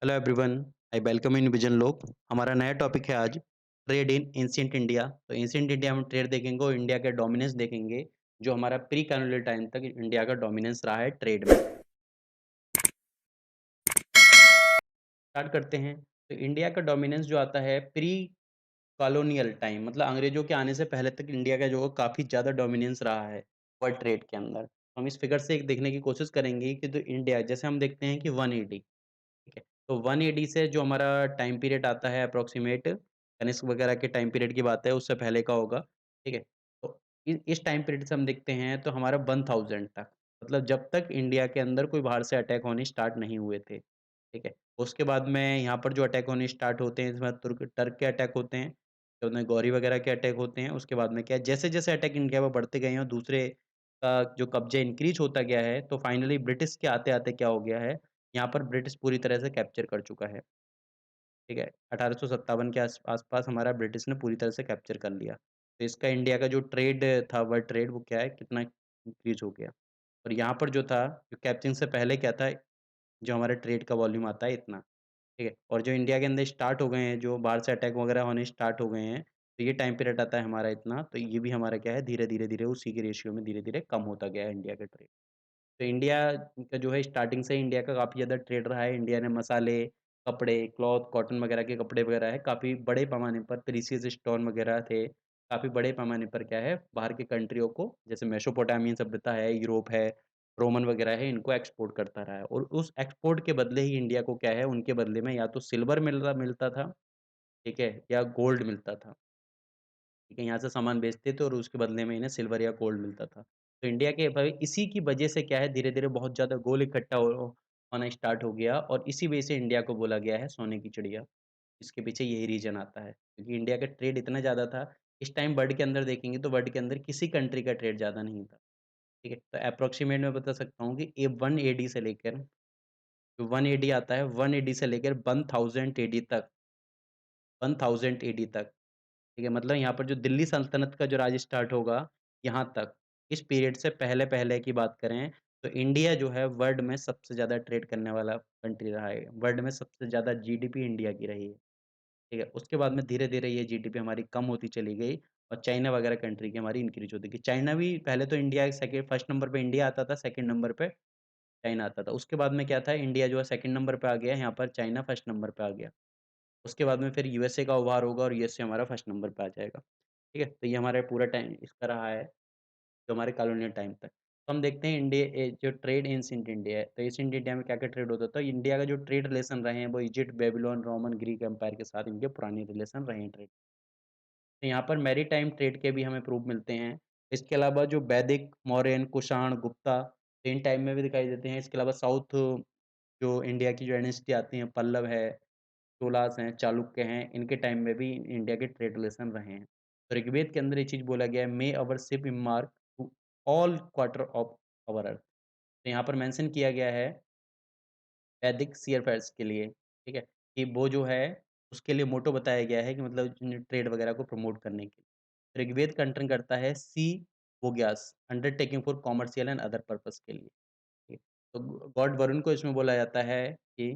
Hello everyone, I welcome in vision लोग। हमारा नया टॉपिक है आज ट्रेड इन एंशिएंट इंडिया। तो एंशिएंट इंडिया में ट्रेड देखेंगे और इंडिया के डोमिनेंस देखेंगे, जो हमारा प्री कॉलोनियल टाइम तक इंडिया का डोमिनेंस रहा है ट्रेड में। स्टार्ट करते हैं। तो इंडिया का डोमिनेंस जो आता है प्री कॉलोनियल टाइम, मतलब अंग्रेजों के आने से पहले तक इंडिया का जो काफ़ी ज़्यादा डोमिनेंस रहा है वर्ल्ड ट्रेड के अंदर। हम इस फिगर से एक देखने की कोशिश करेंगे कि जो इंडिया, जैसे हम देखते हैं कि 180, ठीक है। तो 1 एडी से जो हमारा टाइम पीरियड आता है अप्रॉक्सिमेट, कनिष्क वगैरह के टाइम पीरियड की बात है, उससे पहले का होगा, ठीक है। तो इस टाइम पीरियड से हम देखते हैं तो हमारा 1000 तक, मतलब जब तक इंडिया के अंदर कोई बाहर से अटैक होने स्टार्ट नहीं हुए थे, ठीक है। उसके बाद में यहाँ पर जो अटैक होने स्टार्ट होते हैं, इसमें तुर्क टर्क के अटैक होते हैं, फिर उनमें गौरी वगैरह के अटैक होते हैं। उसके बाद में क्या है, जैसे-जैसे अटैक इंडिया पे बढ़ते गए हैं और दूसरे का जो कब्ज़ा इंक्रीज़ होता गया है, तो फाइनली ब्रिटिश के आते-आते क्या हो गया है, यहाँ पर ब्रिटिश पूरी तरह से कैप्चर कर चुका है, ठीक है। 1857 के आस-पास हमारा ब्रिटिश ने पूरी तरह से कैप्चर कर लिया। तो इसका इंडिया का जो ट्रेड था, वर्ल्ड ट्रेड, वो क्या है, कितना इंक्रीज़ हो गया। और यहाँ पर जो था, जो कैप्चरिंग से पहले क्या था, जो हमारा ट्रेड का वॉल्यूम आता है इतना, ठीक है। और जो इंडिया के अंदर स्टार्ट हो गए हैं, जो बाहर से अटैक वगैरह होने स्टार्ट हो गए हैं, तो ये टाइम पीरियड आता है हमारा इतना, तो ये भी हमारा क्या है, धीरे-धीरे उसी के रेशियो में धीरे-धीरे कम होता गया है इंडिया का ट्रेड। तो इंडिया का जो है स्टार्टिंग से इंडिया का काफ़ी ज़्यादा ट्रेड रहा है। इंडिया ने मसाले, कपड़े, क्लॉथ, कॉटन वगैरह के कपड़े वगैरह है, काफ़ी बड़े पैमाने पर प्रीशियस स्टोन वगैरह थे, काफ़ी बड़े पैमाने पर क्या है, बाहर की कंट्रियों को, जैसे मेसोपोटामियन सभ्यता है, यूरोप है, रोमन वगैरह है, इनको एक्सपोर्ट करता रहा है। और उस एक्सपोर्ट के बदले ही इंडिया को क्या है, उनके बदले में या तो सिल्वर मिलता था, ठीक है, या गोल्ड मिलता था। ठीक है, यहाँ से सामान बेचते थे और उसके बदले में इन्हें सिल्वर या गोल्ड मिलता था। तो इंडिया के भाई इसी की वजह से क्या है, धीरे-धीरे बहुत ज़्यादा गोल्ड इकट्ठा होना स्टार्ट हो गया और इसी वजह से इंडिया को बोला गया है सोने की चिड़िया। इसके पीछे यही रीज़न आता है, क्योंकि इंडिया का ट्रेड इतना ज़्यादा था, इस टाइम वर्ल्ड के अंदर देखेंगे तो वर्ल्ड के अंदर किसी कंट्री का ट्रेड ज़्यादा नहीं था, ठीक है? तो एप्रोक्सिमेट मैं बता सकता हूँ कि 1 एडी से लेकर, जो 1 एडी आता है, 1 एडी से लेकर 1000 एडी तक, 1000 एडी तक, ठीक है? मतलब यहाँ पर जो दिल्ली सल्तनत का जो राज स्टार्ट होगा, यहाँ तक, इस पीरियड से पहले-पहले की बात करें, तो इंडिया जो है वर्ल्ड में सबसे ज़्यादा ट्रेड करने वाला कंट्री रहा है। वर्ल्ड में सबसे ज़्यादा जीडीपी इंडिया की रही है, ठीक है? उसके बाद में धीरे-धीरे ये जीडीपी हमारी कम होती चली गई और चाइना वगैरह कंट्री की हमारी इंक्रीज़ होती गई। चाइना भी पहले तो इंडिया सेकंड फर्स्ट नंबर पे इंडिया आता था, सेकंड नंबर पे चाइना आता था। उसके बाद में क्या था, इंडिया जो है सेकंड नंबर पे आ गया, यहाँ पर चाइना फर्स्ट नंबर पे आ गया। उसके बाद में फिर यूएसए का उभार होगा और यूएसए हमारा फर्स्ट नंबर पे आ जाएगा। ठीक है? तो ये हमारा पूरा टाइम इसका रहा है, जो हमारे कॉलोनियल टाइम तक। तो हम देखते हैं जो ट्रेड एंशिएंट इंडिया है, तो एंशिएंट इंडिया में क्या-क्या ट्रेड होता था? इंडिया का जो ट्रेड रिलेशन रहे हैं, वो Egypt, Babylon, Roman, Greek empire के साथ इनके पुराने रिलेशन रहे हैं ट्रेड। तो यहाँ पर मैरीटाइम ट्रेड के भी हमें प्रूफ मिलते हैं। इसके अलावा जो वैदिक, मौर्यन, कुषाण, गुप्ता, इन टाइम में भी दिखाई देते हैं। इसके अलावा साउथ जो इंडिया की जो डायनेस्टी आती हैं, पल्लव है, चोलास हैं, चालुक्य हैं, इनके टाइम में भी इंडिया के ट्रेड रिलेशन रहे हैं। तो ऋग्वेद के अंदर ये चीज़ बोला गया है, may our ship embark to all quarter of our earth. तो यहाँ पर मेंशन किया गया है वैदिक सीयरफेयर्स के लिए, ठीक है? कि वो जो है उसके लिए मोटो बताया गया है कि मतलब ट्रेड वगैरह को प्रमोट करने के लिए। ऋग्वेद कंटर्न करता है सी बोग्यास, undertaking for commercial and other purposes के लिए, ठीक है? तो गॉड वरुण को इसमें बोला जाता है कि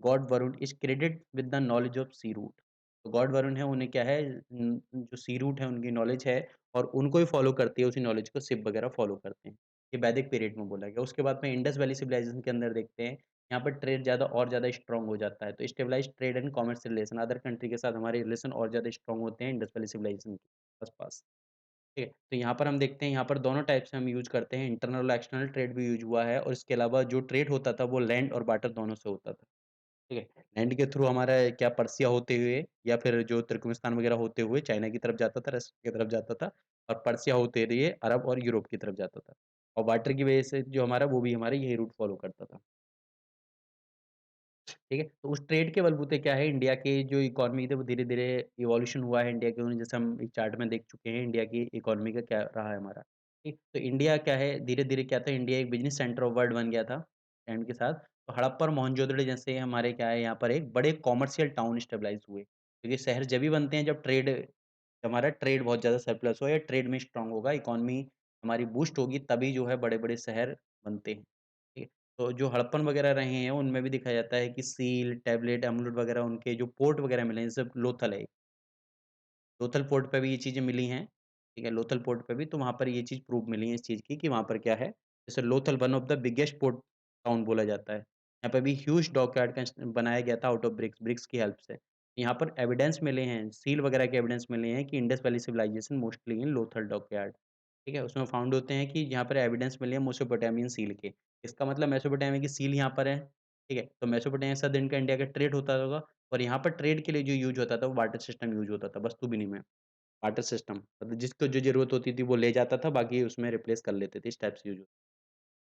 God Varun is credit with the knowledge of sea route. तो गॉड वरुण है, उन्हें क्या है, जो सी रूट है उनकी नॉलेज है और उनको ही फ़ॉलो करती है, उसी नॉलेज को शिप वगैरह फ़ॉलो करते हैं। ये वैदिक पीरियड में बोला गया। उसके बाद में इंडस वैली सिविलाइज़ेशन के अंदर देखते हैं, यहाँ पर ट्रेड ज़्यादा और ज़्यादा स्ट्रॉन्ग हो जाता है। तो stabilized trade and commercial relation, other country के साथ हमारे रिलेशन और ज़्यादा स्ट्रॉन्ग होते हैं इंडस वैली सिविलाइज़ेशन के आस-पास। ठीक है? तो यहाँ पर हम देखते हैं, यहाँ पर दोनों टाइप से हम यूज़ करते हैं, इंटरनल और एक्सटर्नल ट्रेड भी यूज़ हुआ है और इसके अलावा जो ट्रेड होता था वो लैंड और बार्टर दोनों से होता था। ठीक है? लैंड के थ्रू हमारा क्या पर्सिया होते हुए या फिर जो तुर्कमेनिस्तान वगैरह होते हुए चाइना की तरफ जाता था, रसिया की तरफ जाता था और पर्सिया होते हुए अरब और यूरोप की तरफ जाता था। और वाटर की वजह से जो हमारा, वो भी हमारा यही रूट फ़ॉलो करता था। ठीक है? तो उस ट्रेड के बलबूते क्या है, इंडिया की जो इकॉनमी थी वो धीरे-धीरे इवोल्यूशन हुआ है इंडिया के, जैसे हम एक चार्ट में देख चुके हैं इंडिया की इकॉनमी का क्या रहा है हमारा। ठीक? तो इंडिया क्या है, धीरे-धीरे क्या था, इंडिया एक बिज़नेस सेंटर ऑफ वर्ल्ड बन गया था टाइम के साथ। तो हड़प्पा और मोहनजोदड़ो जैसे हमारे क्या है, यहाँ पर एक बड़े कमर्शियल टाउन स्टेबलाइज़ हुए। क्योंकि शहर जभी बनते हैं जब हमारा ट्रेड बहुत ज़्यादा सरप्लस हो या ट्रेड में स्ट्रॉन्ग होगा, इकॉनमी हमारी बूस्ट होगी, तभी जो है बड़े-बड़े शहर बनते हैं। ठीक है? तो जो हड़प्पन वगैरह रहे हैं, उनमें भी दिखाया जाता है कि सील, टैबलेट, अमरूद वगैरह उनके जो पोर्ट वगैरह मिले हैं, जैसे लोथल है। लोथल पोर्ट पे भी ये चीज़ें मिली हैं, ठीक है? लोथल पोर्ट पे भी तो वहाँ पर ये चीज़ प्रूफ मिली है इस चीज़ की कि वहाँ पर क्या है, जैसे Lothal one of the biggest port town बोला जाता है। यहाँ पे भी ह्यूज डॉकयार्ड बनाया गया था आउट ऑफ ब्रिक्स, ब्रिक्स की हेल्प से। यहाँ पर एविडेंस मिले हैं, सील वगैरह के एविडेंस मिले हैं कि Indus valley civilization mostly in Lothal dockyard, ठीक है? उसमें फाउंड होते हैं कि यहाँ पर एविडेंस मिले हैं मेसोपोटामियन सील के। इसका मतलब मेसोपोटामिया की सील यहाँ पर है, ठीक है? तो मेसोपोटामिया से दिन का इंडिया का ट्रेड होता होगा और यहाँ पर ट्रेड के लिए जो यूज़ होता था, वो बार्टर सिस्टम यूज़ होता था वस्तु विनिमय। बार्टर सिस्टम मतलब जिसको जो ज़रूरत होती थी वो ले जाता था, बाकी उसमें रिप्लेस कर लेते थे, इस टाइप से यूज़ होता।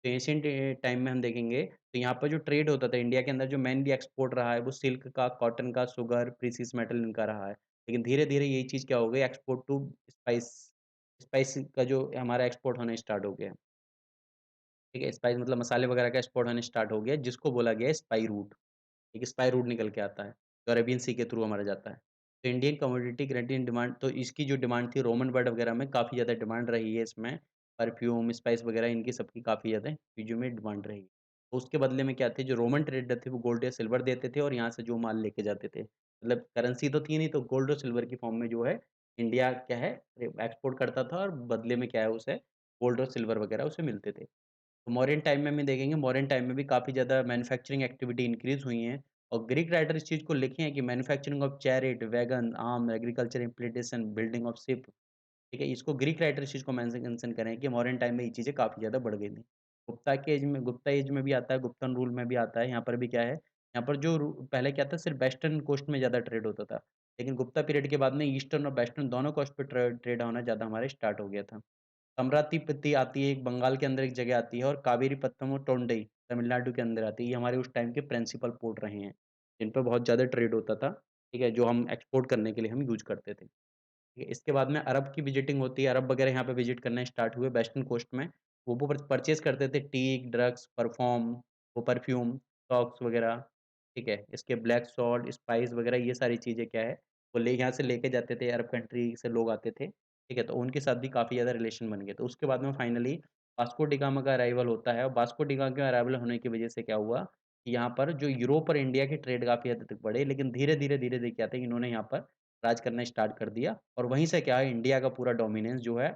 तो एंशिएंट टाइम में हम देखेंगे तो यहाँ पर जो ट्रेड होता था इंडिया के अंदर जो मेनली एक्सपोर्ट रहा है वो सिल्क का, कॉटन का, शुगर, प्रीसियस मेटल इनका रहा है। लेकिन धीरे-धीरे यही चीज़ क्या हो गई एक्सपोर्ट टू स्पाइस, स्पाइस का जो हमारा एक्सपोर्ट होना स्टार्ट हो गया। ठीक है? स्पाइस मतलब मसाले वगैरह का एक्सपोर्ट होना स्टार्ट हो गया जिसको बोला गया है स्पाई रूट। एक स्पाई रूट निकल के आता है, जो अरेबियन सी के थ्रू हमारा जाता है। तो इंडियन कमोडिटी ग्रेडिएंट डिमांड तो इसकी जो डिमांड थी रोमन वर्ल्ड वगैरह में काफ़ी ज़्यादा डिमांड रही है इसमें, परफ्यूम, स्पाइस वगैरह इनकी सबकी काफ़ी ज़्यादा चीज़ों में डिमांड रही। तो उसके बदले में क्या थे जो रोमन ट्रेडर थे वो गोल्ड या सिल्वर देते थे और यहाँ से जो माल लेके जाते थे। मतलब करेंसी तो थी नहीं तो गोल्ड और सिल्वर की फॉर्म में जो है इंडिया क्या है एक्सपोर्ट करता था और बदले में क्या है उसे गोल्ड और सिल्वर वगैरह उसे मिलते थे। मॉडर्न टाइम में हम देखेंगे मॉडर्न टाइम में भी काफ़ी ज़्यादा मैन्युफैक्चरिंग एक्टिविटी इंक्रीज़ हुई हैं और ग्रीक राइटर इस चीज़ को लिखे हैं कि manufacturing of chariot, wagon, arm, agriculture implementation, building of ship, ठीक है? इसको ग्रीक राइटर इस चीज़ को मेंशन कर रहे हैं कि मॉडर्न टाइम में ये चीज़ें काफ़ी ज़्यादा बढ़ गई थी। गुप्ता एज में भी आता है, गुप्तन रूल में भी आता है, यहाँ पर भी क्या है, यहाँ पर जो रू पहले क्या था सिर्फ वेस्टर्न कोस्ट में ज़्यादा ट्रेड होता था। लेकिन गुप्ता पीरियड के बाद में ईस्टर्न और वेस्टर्न दोनों कोस्ट पे ट्रेड होना ज़्यादा हमारे स्टार्ट हो गया था। अमरावती आती है, एक बंगाल के अंदर एक जगह आती है और कावेरीपत्तनम और टोंडई तमिलनाडु के अंदर आती है। ये हमारे उस टाइम के प्रिंसिपल पोर्ट रहे हैं, जिन पे बहुत ज़्यादा ट्रेड होता था, ठीक है? जो हम एक्सपोर्ट करने के लिए हम यूज़ करते थे। ठीक है, इसके बाद में अरब की विज़िटिंग होती है, अरब वगैरह यहाँ पे विज़िट करना स्टार्ट हुए वेस्टर्न कोस्ट में। वो परचेज़ करते थे टीक, ड्रग्स, वो परफ्यूम, सॉक्स वगैरह, ठीक है? इसके ब्लैक सॉल्ट, स्पाइस वगैरह ये सारी चीज़ें क्या है, वो ले यहाँ से लेके जाते थे, अरब कंट्री से लोग आते थे, ठीक है? तो उनके साथ भी काफ़ी ज़्यादा रिलेशन बन गए। तो उसके बाद में फाइनली वास्को डी गामा का अराइवल होता है और वास्को डी गामा के अराइवल होने की वज़ह से क्या हुआ, कि यहाँ पर जो यूरोप और इंडिया के ट्रेड काफ़ी हद तक बढ़े, लेकिन धीरे-धीरे क्या था, इन्होंने यहाँ पर राज करना स्टार्ट कर दिया और वहीं से क्या है इंडिया का पूरा डोमिनेंस जो है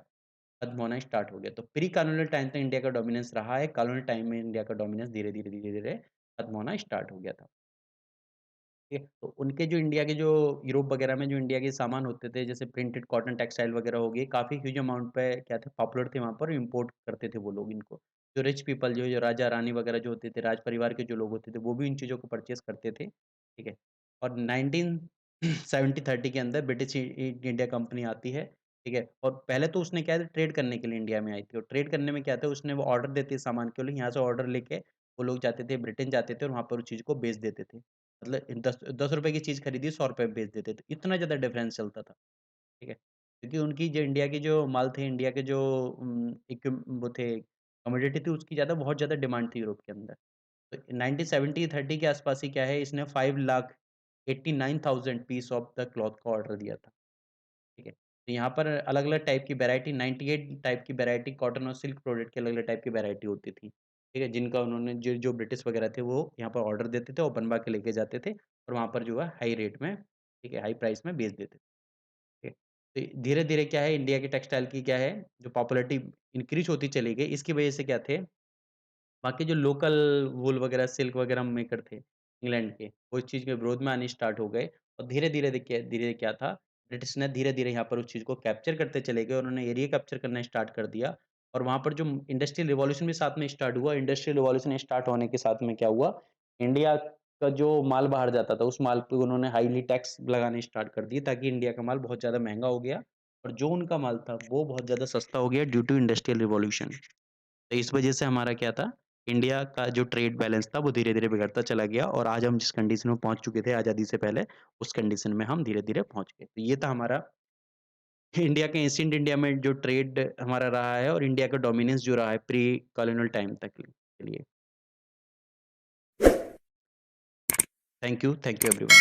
खत्म होना स्टार्ट हो गया। तो प्री कॉलोनियल टाइम तक इंडिया का डोमिनेंस रहा है, कॉलोनियल टाइम में इंडिया का डोमिनेंस धीरे-धीरे खत्म होना स्टार्ट हो गया था। ठीक है? तो उनके जो इंडिया के जो यूरोप वगैरह में जो इंडिया के सामान होते थे, जैसे प्रिंटेड कॉटन टेक्सटाइल वगैरह हो गए, काफ़ी ह्यूज अमाउंट पे क्या थे पॉपुलर थे वहाँ पर, इम्पोर्ट करते थे वो लोग इनको। जो रिच पीपल जो राजा-रानी वगैरह जो होते थे, राज परिवार के जो लोग होते थे, वो भी इन चीज़ों को परचेज़ करते थे, ठीक है? और 1970-30 के अंदर ब्रिटिश इंडिया कंपनी आती है, ठीक है? और पहले तो उसने क्या है ट्रेड करने के लिए इंडिया में आई थी और ट्रेड करने में क्या था उसने वो ऑर्डर देती है सामान के लिए, यहाँ से ऑर्डर लेके वो लोग जाते थे, ब्रिटेन जाते थे और वहाँ पर उस चीज़ को बेच देते थे। मतलब इन ₹10 की चीज़ खरीदी ₹100 में बेच देते थे। इतना ज़्यादा डिफरेंस चलता था, ठीक है? क्योंकि उनकी जो इंडिया के जो माल थे, इंडिया के जो वो थे कमोडिटी थी उसकी बहुत ज़्यादा डिमांड थी यूरोप के अंदर। तो 1970-30 के आस-पास ही क्या है इसने 5,89,000 पीस ऑफ द क्लॉथ का ऑर्डर दिया था। ठीक है। तो यहाँ पर अलग-अलग टाइप की वैरायटी 98 टाइप की वैरायटी कॉटन और सिल्क प्रोडक्ट की अलग-अलग टाइप की वैरायटी होती थी। ठीक है? जिनका उन्होंने जो जो ब्रिटिश वगैरह थे वो यहाँ पर ऑर्डर देते थे और बनवा के लेके जाते थे और वहाँ पर जो है हाई रेट में ठीक है, हाई प्राइस में बेच देते थे। ठीक है? तो धीरे-धीरे क्या है इंडिया के टेक्सटाइल की क्या है जो पॉपुलैरिटी इंक्रीज़ होती चली गई इसकी वजह से क्या थे बाकी जो लोकल वूल वगैरह, सिल्क वगैरह मेकर थे इंग्लैंड के, वो इस चीज़ के विरोध में आने स्टार्ट हो गए और धीरे-धीरे देखिए धीरे क्या था, ब्रिटिश ने धीरे-धीरे यहाँ पर उस चीज़ को कैप्चर करते चले गए, उन्होंने एरिया कैप्चर करना स्टार्ट कर दिया और वहाँ पर जो इंडस्ट्रियल रिवॉल्यूशन भी साथ में स्टार्ट हुआ, इंडस्ट्रियल रिवॉल्यूशन स्टार्ट होने के साथ में क्या हुआ, इंडिया का जो माल बाहर जाता था, उस माल पे उन्होंने हाईली टैक्स लगाने स्टार्ट कर दिए ताकि इंडिया का माल बहुत ज़्यादा महँगा हो गया और जो उनका माल था, वो बहुत ज़्यादा सस्ता हो गया ड्यू टू इंडस्ट्रियल रिवॉल्यूशन। तो इस वजह से हमारा क्या था, इंडिया का जो ट्रेड बैलेंस था वो धीरे-धीरे बिगड़ता चला गया और आज हम जिस कंडीशन में पहुँच चुके थे आज़ादी से पहले, उस कंडीशन में हम धीरे-धीरे पहुँच गए। तो ये था हमारा इंडिया के एंशिएंट इंडिया में जो ट्रेड हमारा रहा है और इंडिया का डोमिनेंस जो रहा है प्री कॉलोनियल टाइम तक के लिए। Thank you everyone.